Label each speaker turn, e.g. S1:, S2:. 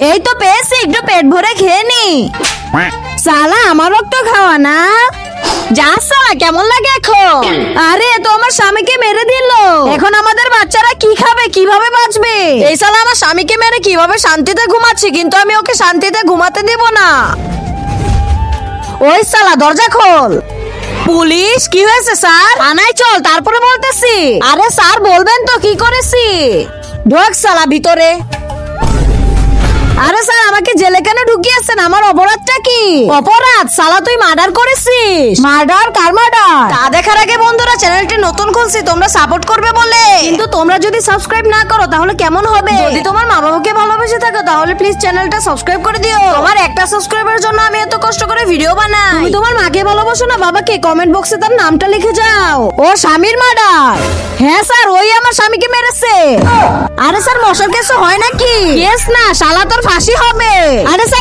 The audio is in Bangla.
S1: এই তো পেয়েছি, একটু পেট ভরে খেয়ে নি। সালা আমারও তো খাওয়া না। যা সালা, কেমন লাগে এখন? আরে তো আমার স্বামীকে মেরে দিল, এখন আমাদের বাচ্চারা কি খাবে, কিভাবে বাঁচবে? এই সালা আমার স্বামীকে মেরে কিভাবে শান্তিতে ঘুমাচ্ছি, কিন্তু আমি ওকে শান্তিতে ঘুমাতে দিব না। ওই সালা দরজা খোল। পুলিশ, কি হয়েছে স্যার? থানায় চল, তারপরে বলতেছি। আরে স্যার বলবেন তো কি করেছি। ঢোক সালা ভিতরে। আরে স্যার আমাকে জেলে কেন ঢুকিয়েছেন? আমার অপরাধটা কি? অপরাধ? সালা তুই মার্ডার করেছিস। মার্ডার? কার মার্ডার? তা দেখার আগে বন্ধুরা, চ্যানেলটি নতুন খুলছি, তোমরা সাপোর্ট করবে বলে। কিন্তু তোমরা যদি সাবস্ক্রাইব না করো তাহলে কেমন হবে? যদি তোমার মা বাবাকে ভালোবেসে থাকো তাহলে প্লিজ চ্যানেলটা সাবস্ক্রাইব করে দিও। তোমার একটা সাবস্ক্রাইবের জন্য আমি এত কষ্ট করে ভিডিও বানাই। তুমি তোমার মাকে ভালোবাসো না বাবাকে? কমেন্ট বক্সে তার নামটা লিখে যাও। ও স্বামীর মার্ডার? হ্যাঁ স্যার, ওই আমার স্বামীকে মেরেছে। আরে স্যার মশার কেস হয় নাকি? কেস না শালা, তোর ফাঁসি হবে। আরে স্যার